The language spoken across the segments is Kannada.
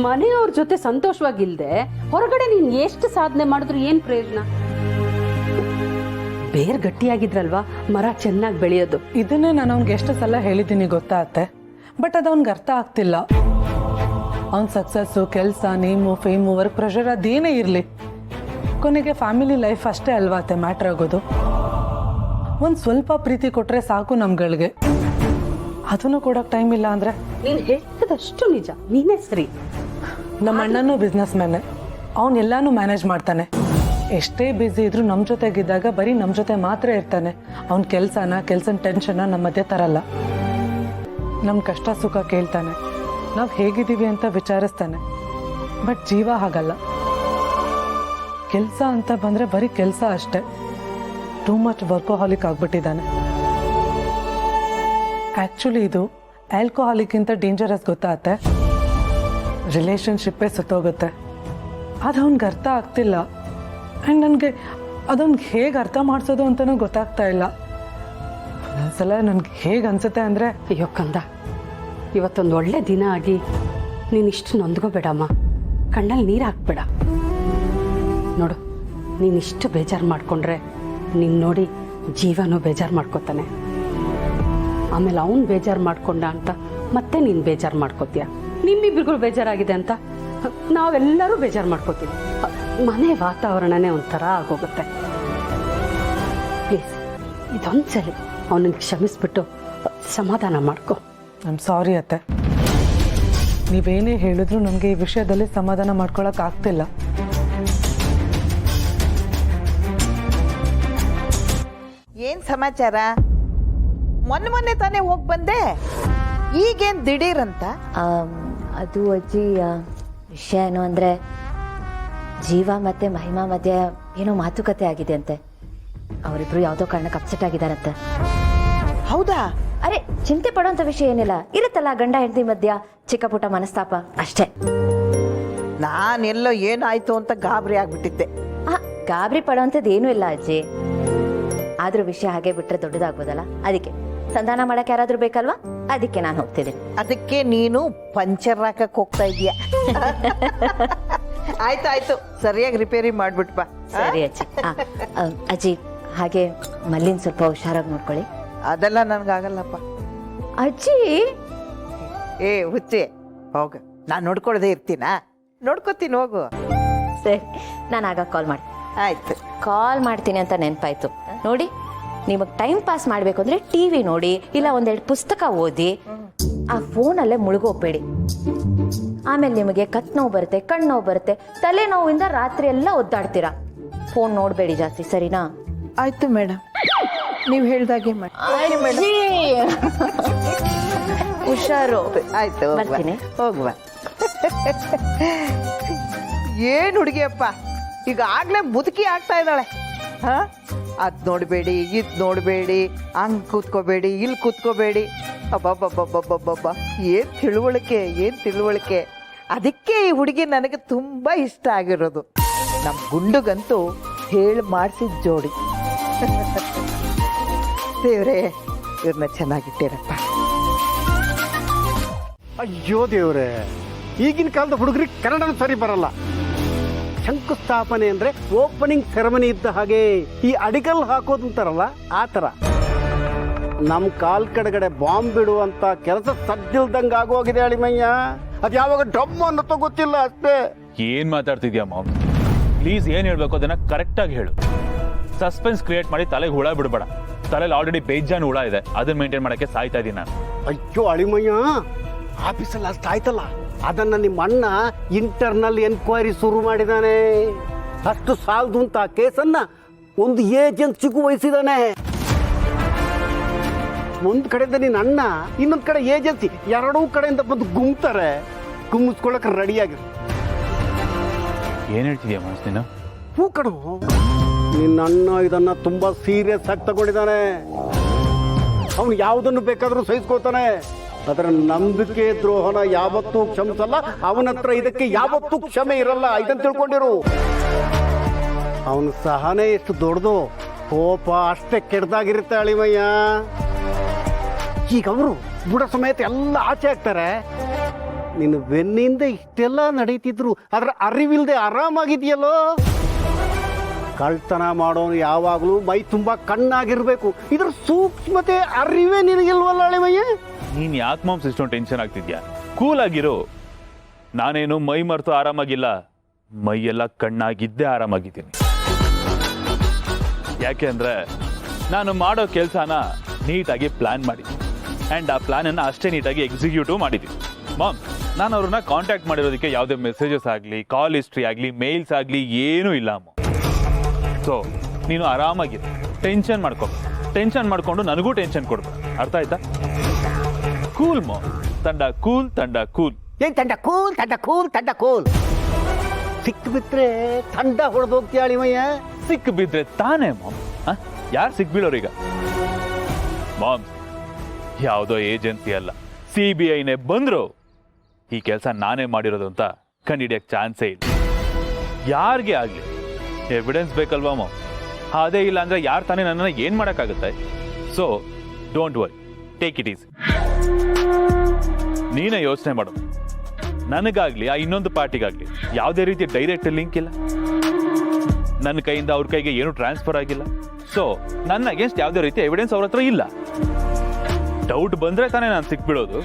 ಮನೆಯವ್ರ ಜೊತೆ ಸಂತೋಷವಾಗಿಲ್ದೆ ಹೊರಗಡೆ ನೀನ್ ಎಷ್ಟು ಸಾಧನೆ ಮಾಡಿದ್ರು ಏನ್ ಪ್ರಯೋಜನ? ಬೇರ್ ಗಟ್ಟಿಯಾಗಿದ್ರಲ್ವಾ ಮರ ಚೆನ್ನಾಗಿ ಬೆಳೆಯೋದು. ಇದನ್ನೇ ನಾನು ಅವ್ನಿಗೆ ಎಷ್ಟು ಸಲ ಹೇಳಿದ್ದೀನಿ ಗೊತ್ತಾ ಅತ್ತೆ, ಬಟ್ ಅದು ಅವ್ನಿಗೆ ಅರ್ಥ ಆಗ್ತಿಲ್ಲ. ಅವ್ನ ಸಕ್ಸಸ್ಸು, ಕೆಲಸ, ನೇಮು, ಫೇಮು, ವರ್ಕ್ ಪ್ರೆಷರ್ ಅದೇನೇ ಇರಲಿ, ಕೊನೆಗೆ ಫ್ಯಾಮಿಲಿ ಲೈಫ್ ಅಷ್ಟೇ ಅಲ್ವಾ ಅತ್ತೆ ಮ್ಯಾಟ್ರ್ ಆಗೋದು. ಒಂದು ಸ್ವಲ್ಪ ಪ್ರೀತಿ ಕೊಟ್ಟರೆ ಸಾಕು ನಮ್ಗಳಿಗೆ. ಅದನ್ನು ಕೊಡೋಕೆ ಟೈಮ್ ಇಲ್ಲ ಅಂದರೆ ನೀನು ಹೇಳಿದಷ್ಟು ನಿಜ, ನೀನೇ ಸರಿ. ನಮ್ಮ ಅಣ್ಣನೂ ಬಿಸ್ನೆಸ್ ಮ್ಯಾನೆ, ಅವನ್ನೆಲ್ಲಾನು ಮ್ಯಾನೇಜ್ ಮಾಡ್ತಾನೆ. ಎಷ್ಟೇ ಬ್ಯುಸಿ ಇದ್ರೂ ನಮ್ಮ ಜೊತೆಗಿದ್ದಾಗ ಬರೀ ನಮ್ಮ ಜೊತೆ ಮಾತ್ರ ಇರ್ತಾನೆ. ಅವ್ನ ಕೆಲಸನ ಟೆನ್ಷನ್ನ ನಮ್ಮ ಮಧ್ಯೆ ತರಲ್ಲ. ನಮ್ಮ ಕಷ್ಟ ಸುಖ ಕೇಳ್ತಾನೆ, ನಾವು ಹೇಗಿದ್ದೀವಿ ಅಂತ ವಿಚಾರಿಸ್ತಾನೆ. ಬಟ್ ಜೀವ ಹಾಗಲ್ಲ. ಕೆಲಸ ಅಂತ ಬಂದರೆ ಬರೀ ಕೆಲಸ ಅಷ್ಟೇ. ಟೂ ಮಚ್ ವರ್ಕೋಹಾಲಿಕ್ ಆಗ್ಬಿಟ್ಟಿದ್ದಾನೆ. ಆ್ಯಕ್ಚುಲಿ ಇದು ಆಲ್ಕೋಹಾಲಿಕ್ಕಿಂತ ಡೇಂಜರಸ್ ಗೊತ್ತಾಗತ್ತೆ. ರಿಲೇಷನ್ಶಿಪ್ಪೇ ಸುತ್ತೋಗುತ್ತೆ. ಅದು ಅವ್ನಿಗೆ ಅರ್ಥ ಆಗ್ತಿಲ್ಲ. ಆ್ಯಂಡ್ ನನಗೆ ಅದೊಂದು ಹೇಗೆ ಅರ್ಥ ಮಾಡಿಸೋದು ಅಂತಲೂ ಗೊತ್ತಾಗ್ತಾ ಇಲ್ಲ. ಒಂದೊಂದ್ಸಲ ನನಗೆ ಹೇಗೆ ಅನಿಸುತ್ತೆ ಅಂದರೆ, ಅಯ್ಯೋ ಕಂದ, ಇವತ್ತೊಂದು ಒಳ್ಳೆ ದಿನ ಆಗಿ ನೀನಿಷ್ಟು ನೊಂದ್ಕೋಬೇಡಮ್ಮ. ಕಣ್ಣಲ್ಲಿ ನೀರು ಹಾಕ್ಬೇಡ. ನೋಡು, ನೀನಿಷ್ಟು ಬೇಜಾರು ಮಾಡಿಕೊಂಡ್ರೆ ನೀನು ನೋಡಿ ಜೀವನೂ ಬೇಜಾರು ಮಾಡ್ಕೋತಾನೆ. ಆಮೇಲೆ ಅವನು ಬೇಜಾರು ಮಾಡ್ಕೊಂಡ ಅಂತ ಮತ್ತೆ ನೀನು ಬೇಜಾರು ಮಾಡ್ಕೋತೀಯ. ನಿಮ್ಮಿಬ್ಬರಿಗೂ ಬೇಜಾರಾಗಿದೆ ಅಂತ ನಾವೆಲ್ಲರೂ ಬೇಜಾರು ಮಾಡ್ಕೋತೀವಿ. ಮನೆ ವಾತಾವರಣನೇ ಒಂಥರ ಆಗೋಗುತ್ತೆ. ಪ್ಲೀಸ್ ಇದೊಂದ್ಸಲಿ ಅವನಿಗೆ ಕ್ಷಮಿಸ್ಬಿಟ್ಟು ಸಮಾಧಾನ ಮಾಡ್ಕೊ. ಐ ಆಮ್ ಸಾರಿ ಅತ್ತೆ. ನೀವೇನೇ ಹೇಳಿದ್ರು ನನಗೆ ಈ ವಿಷಯದಲ್ಲಿ ಸಮಾಧಾನ ಮಾಡ್ಕೊಳಕ್ ಆಗ್ತಿಲ್ಲ. ಏನ್ ಸಮಾಚಾರ? ಮೊನ್ನೆ ತಾನೇ ಹೋಗಿ ಬಂದೆ, ಈಗೇನ್ ದಿಢೀರಂತ? ಅದು ಅಜ್ಜಿ, ವಿಷಯ ಏನು ಅಂದರೆ ಜೀವ ಮತ್ತು ಮಹಿಮಾ ಮಧ್ಯೆ ಏನೋ ಮಾತುಕತೆ ಆಗಿದೆ ಅಂತೆ. ಅವರಿಬ್ರು ಯಾವುದೋ ಕಾರಣಕ್ಕೆ ಅಪ್ಸೆಟ್ ಆಗಿದ್ದಾರಂತೆ. ಹೌದಾ? ಅರೆ, ಚಿಂತೆ ಪಡೋಂಥ ವಿಷಯ ಏನಿಲ್ಲ. ಇರುತ್ತಲ್ಲ ಗಂಡ ಹೆಂಡತಿ ಮಧ್ಯ ಚಿಕ್ಕ ಪುಟ್ಟ ಮನಸ್ತಾಪ ಅಷ್ಟೇ. ನಾನೆಲ್ಲೋ ಏನಾಯ್ತು ಅಂತ ಗಾಬರಿ ಆಗ್ಬಿಟ್ಟಿದ್ದೆ. ಗಾಬರಿ ಪಡೋಂಥದ್ದು ಏನೂ ಇಲ್ಲ ಅಜ್ಜಿ. ಆದ್ರೂ ವಿಷಯ ಹಾಗೆ ಬಿಟ್ರೆ ದೊಡ್ಡದಾಗ್ಬೋದಲ್ಲ, ಅದಕ್ಕೆ ಸಂಧಾನ ಮಾಡಕ್ಕೆ ಯಾರಾದ್ರೂ ಬೇಕಲ್ವಾ, ಅದಕ್ಕೆ ನಾನು ಹೋಗ್ತಿದ್ದೀನಿ. ಅದಕ್ಕೆ ನೀನು ಪಂಚರ್ ಹಾಕಕ್ ಹೋಗ್ತಾ ಇದೀಯ. ಆಯ್ತಾಯ್ತು, ಸರಿಯಾಗಿ ರಿಪೇರಿ ಮಾಡ್ಬಿಟ್ ಬಾ. ಸರಿ ಅಜ್ಜಿ. ಅಜ್ಜಿ, ಹಾಗೆ ಮಲ್ಲಿನ್ ಸ್ವಲ್ಪ ಹುಷಾರಾಗಿ ನೋಡ್ಕೊಳ್ಳಿ. ಅದೆಲ್ಲ ನನ್ಗಾಗಲ್ಲಪ್ಪ. ಅಜ್ಜಿ, ಏ ಹುಚ್ಚಿ, ಹೋಗ. ನಾನ್ ನೋಡ್ಕೊಳ್ದೆ ಇರ್ತೀನಾ? ನೋಡ್ಕೋತೀನಿ, ಹೋಗು. ಸರಿ, ನಾನು ಆಗ ಕಾಲ್ ಮಾಡ್ತೀನಿ. ಆಯ್ತು. ಕಾಲ್ ಮಾಡ್ತೀನಿ ಅಂತ ನೆನಪಾಯ್ತು ನೋಡಿ. ನಿಮಗೆ ಟೈಮ್ ಪಾಸ್ ಮಾಡಬೇಕು ಅಂದರೆ ಟಿವಿ ನೋಡಿ, ಇಲ್ಲ ಒಂದೆರಡು ಪುಸ್ತಕ ಓದಿ. ಆ ಫೋನಲ್ಲೇ ಮುಳುಗೋಗ್ಬೇಡಿ. ಆಮೇಲೆ ನಿಮಗೆ ಕತ್ ನೋವು ಬರುತ್ತೆ, ಕಣ್ಣು ನೋವು ಬರುತ್ತೆ, ತಲೆ ನೋವಿಂದ ರಾತ್ರಿ ಎಲ್ಲ ಒದ್ದಾಡ್ತೀರಾ. ಫೋನ್ ನೋಡಬೇಡಿ ಜಾಸ್ತಿ, ಸರಿನಾ? ಆಯ್ತು ಮೇಡಮ್, ನೀವು ಹೇಳ್ದಾಗೆ ಮಾಡಿ. ಹುಷಾರು. ಆಯ್ತು, ಬರ್ತೀನಿ. ಹೋಗುವ. ಏನ್ ಹುಡುಗಿಯಪ್ಪ, ಈಗ ಆಗ್ಲೇ ಮುದುಕಿ ಆಗ್ತಾ ಇದ್ದಾಳೆ. ಹ, ಅದ್ ನೋಡ್ಬೇಡಿ, ಇದ್ ನೋಡ್ಬೇಡಿ, ಹಂಗ್ ಕೂತ್ಕೋಬೇಡಿ, ಇಲ್ಲಿ ಕೂತ್ಕೋಬೇಡಿ. ಅಬ್ಬಬ್ಬಬ್ಬಬ್ಬಬ್ಬಬ್ಬ, ಏನ್ ತಿಳುವಳಿಕೆ. ಅದಕ್ಕೆ ಈ ಹುಡುಗಿ ನನಗೆ ತುಂಬಾ ಇಷ್ಟ ಆಗಿರೋದು. ನಮ್ ಗುಂಡುಗಂತೂ ಹೇಳಿ ಮಾಡಿಸಿದ ಜೋಡಿ. ದೇವ್ರೇ, ಇವ್ರನ್ನ ಚೆನ್ನಾಗಿಟ್ಟಿರಪ್ಪ. ಅಯ್ಯೋ ದೇವ್ರೆ, ಈಗಿನ ಕಾಲದ ಹುಡುಗರಿಗೆ ಕನ್ನಡನ ಸರಿ ಬರಲ್ಲ. ಶಂಕುಸ್ಥಾಪನೆ ಅಂದ್ರೆ ಓಪನಿಂಗ್ ಸೆರೆಮನಿ ಇದ್ದ ಹಾಗೆ, ಈ ಅಡಿಗಲ್ ಹಾಕೋದು ಅಂತಾರಲ್ಲ ಆ ಥರ. ನಮ್ಮ ಕಾಲ್ ಕಡೆಗಡೆ ಬಾಂಬ್ ಬಿಡುವಂತ ಕೆಲಸ ಸದ್ದಿಲ್ದಂಗೆ ಆಗೋಗಿದೆ ಅಳಿಮಯ್ಯ. ಅದು ಯಾವಾಗ ಡಮ್ ಅನ್ನೋತೋ ಗೊತ್ತಿಲ್ಲ ಅಷ್ಟೇ. ಏನ್ ಮಾತಾಡ್ತಿದ್ಯಾ ಮಾಮ್? ಪ್ಲೀಸ್, ಏನ್ ಹೇಳ್ಬೇಕು ಅದನ್ನ ಕರೆಕ್ಟ್ ಆಗಿ ಹೇಳು. ಸಸ್ಪೆನ್ಸ್ ಕ್ರಿಯೇಟ್ ಮಾಡಿ ತಲೆಗೆ ಹುಳ ಬಿಡಬೇಡ. ತಲೆಯಲ್ಲಿ ಆಲ್ರೆಡಿ ಬೇಜಾನ್ ಹುಳ ಇದೆ, ಅದನ್ನ ಮೇಂಟೈನ್ ಮಾಡಕ್ಕೆ ಸಾಯ್ತಾ ಇದೀನಿ ನಾನು. ಅಯ್ಯೋ ಅಳಿಮಯ್ಯ, ಆಫೀಸಲ್ಲಿ ಅಷ್ಟು ಆಯ್ತಲ್ಲ, ಅದನ್ನ ನಿಮ್ಮ ಅಣ್ಣ ಇಂಟರ್ನಲ್ ಎನ್ಕ್ವೈರಿ ಶುರು ಮಾಡಿದಾನೆ. ಅಷ್ಟು ಸಾಲದು ಅಂತ ಕೇಸನ್ನ ಒಂದು ಏಜೆನ್ಸಿಗೂ ವಹಿಸಿದಾನೆ. ಒಂದ್ ಕಡೆಯಿಂದ ನಿನ್ನ ಅಣ್ಣ, ಇನ್ನೊಂದ್ ಕಡೆ ಏಜೆನ್ಸಿ, ಎರಡೂ ಕಡೆಯಿಂದ ಬಂದು ಗುಮ್ತಾರೆ. ಗುಮ್ಮಿಸ್ಕೊಳಕ್ ರೆಡಿಯಾಗಿರು. ಏನ್ ಹೇಳ್ತಿದ್ಯಾ ಮನಸ್ಸಿನ? ಹೂ ಕಣು, ನಿನ್ನ ಅಣ್ಣ ಇದನ್ನ ತುಂಬಾ ಸೀರಿಯಸ್ ಆಗಿ ತಗೊಂಡಿದ್ದಾನೆ. ಅವನು ಯಾವುದನ್ನು ಬೇಕಾದ್ರೂ ಸಹಿಸ್ಕೋತಾನೆ. ಅದರ ನಂಬಿಕೆ ದ್ರೋಹನ ಯಾವತ್ತೂ ಕ್ಷಮಿಸಲ್ಲ. ಅವನ ಹತ್ರ ಇದಕ್ಕೆ ಯಾವತ್ತೂ ಕ್ಷಮೆ ಇರಲ್ಲ, ಇದನ್ನು ತಿಳ್ಕೊಂಡಿರು. ಅವನ ಸಹನೆ ಎಷ್ಟು ದೊಡ್ಡದು, ಕೋಪ ಅಷ್ಟೇ ಕೆಡ್ದಾಗಿರುತ್ತೆ ಅಳಿಮಯ್ಯ. ಈಗ ಅವರು ಬುಡ ಸಮೇತ ಎಲ್ಲ ಆಚೆ ಆಗ್ತಾರೆ. ನಿನ್ನ ಬೆನ್ನಿಂದ ಇಷ್ಟೆಲ್ಲ ನಡೀತಿದ್ರು ಅದರ ಅರಿವಿಲ್ಲದೆ ಆರಾಮಾಗಿದೆಯಲ್ಲೋ. ಕಳ್ತನ ಮಾಡೋನು ಯಾವಾಗಲೂ ಮೈ ತುಂಬ ಕಣ್ಣಾಗಿರ್ಬೇಕು. ಇದರ ಸೂಕ್ಷ್ಮತೆ ಅರಿವೇ ನಿನಗಿಲ್ವಲ್ಲ ಅಳಿಮಯ್ಯ. ನೀನ್ ಯಾಕೆ ಮಾಮ್ಸ್ ಇಷ್ಟೊಂದು ಟೆನ್ಷನ್ ಆಗ್ತಿದ್ಯಾ? ಕೂಲ್ ಆಗಿರೋ. ನಾನೇನು ಮೈ ಮರೆತು ಆರಾಮಾಗಿಲ್ಲ, ಮೈಯೆಲ್ಲ ಕಣ್ಣಾಗಿದ್ದೇ ಆರಾಮಾಗಿದ್ದೀನಿ. ಯಾಕೆ ಅಂದ್ರೆ ನಾನು ಮಾಡೋ ಕೆಲಸನ ನೀಟಾಗಿ ಪ್ಲಾನ್ ಮಾಡಿದ್ದೀನಿ ಆ್ಯಂಡ್ ಆ ಪ್ಲಾನನ್ನು ಅಷ್ಟೇ ನೀಟಾಗಿ ಎಕ್ಸಿಕ್ಯೂಟಿವ್ ಮಾಡಿದ್ದೀನಿ. ಮಾಮ್, ನಾನು ಅವ್ರನ್ನ ಕಾಂಟ್ಯಾಕ್ಟ್ ಮಾಡಿರೋದಕ್ಕೆ ಯಾವುದೇ ಮೆಸೇಜಸ್ ಆಗಲಿ, ಕಾಲ್ ಹಿಸ್ಟ್ರಿ ಆಗಲಿ, ಮೇಲ್ಸ್ ಆಗಲಿ ಏನೂ ಇಲ್ಲ ಅಮ್ಮ. ಸೊ ನೀನು ಆರಾಮಾಗಿದೆ, ಟೆನ್ಷನ್ ಮಾಡ್ಕೊಂಡು ನನಗೂ ಟೆನ್ಷನ್ ಕೊಡ್ಬೇಡ. ಅರ್ಥ ಆಯ್ತಾ? ಕೂಲ್ ಮಾಮ್, ತಂಡ ಕೂಲ್. ಏನ್ ತಂಡ ಕೂಲ್ ಸಿಕ್ಕು ಬಿಟ್ರೆ ತಂಡ ಹೊಡೆದೋಗ್ತೀಯ ಅಳಿಮಯ್ಯ. ಸಿಕ್ ಬಿದ್ರೆ ತಾನೇ ಮಾಮ್. ಯಾರು ಸಿಕ್ ಬೀಳೋರೀಗ? ಮಾಮ್, ಯಾವುದೋ ಏಜೆನ್ಸಿ ಅಲ್ಲ, CBIನೇ ಬಂದ್ರು ಈ ಕೆಲಸ ನಾನೇ ಮಾಡಿರೋದು ಅಂತ ಕಂಡಿಡಿಯಕ್ಕೆ ಚಾನ್ಸೇ ಇಲ್ಲ. ಯಾರಿಗೆ ಆಗಲಿ ಎವಿಡೆನ್ಸ್ ಬೇಕಲ್ವಾ ಮಾಮ್? ಅದೇ ಇಲ್ಲ ಅಂದ್ರೆ ಯಾರು ತಾನೇ ನನ್ನನ್ನು ಏನು ಮಾಡೋಕ್ಕಾಗುತ್ತೆ? So don't worry, take it easy. ನೀನೇ ಯೋಚನೆ ಮಾಡು, ನನಗಾಗ್ಲಿ ಆ ಇನ್ನೊಂದು ಪಾರ್ಟಿಗಾಗ್ಲಿ ಯಾವುದೇ ರೀತಿ ಡೈರೆಕ್ಟ್ ಲಿಂಕ್ ಇಲ್ಲ. ನನ್ನ ಕೈಯಿಂದ ಅವ್ರ ಕೈಗೆ ಏನು ಟ್ರಾನ್ಸ್ಫರ್ ಆಗಿಲ್ಲ. ಸೊ ನನ್ನ ಅಗೇನ್ಸ್ಟ್ ಯಾವುದೇ ರೀತಿ ಎವಿಡೆನ್ಸ್ ಅವ್ರ ಹತ್ರ ಇಲ್ಲ. ಡೌಟ್ ಬಂದ್ರೆ ತಾನೇ ನಾನು ಸಿಕ್ಬಿಡೋದು.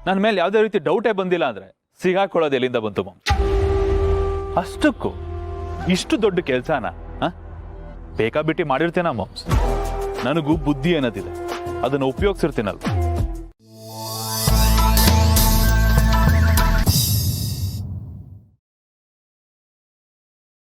ನನ್ನ ಮೇಲೆ ಯಾವುದೇ ರೀತಿ ಡೌಟೇ ಬಂದಿಲ್ಲ ಅಂದ್ರೆ ಸಿಗಾಕೊಳ್ಳೋದು ಎಲ್ಲಿಂದ ಬಂತು ಮಾಮ್? ಅಷ್ಟಕ್ಕೂ ಇಷ್ಟು ದೊಡ್ಡ ಕೆಲಸನ ಬೇಕಾಬಿಟ್ಟಿ ಮಾಡಿರ್ತೇನ ಮಾಮ್ಸ್? ನನಗೂ ಬುದ್ಧಿ ಅನ್ನೋದಿಲ್ಲ, ಅದನ್ನು ಉಪಯೋಗಿಸಿರ್ತೀನಲ್ವ.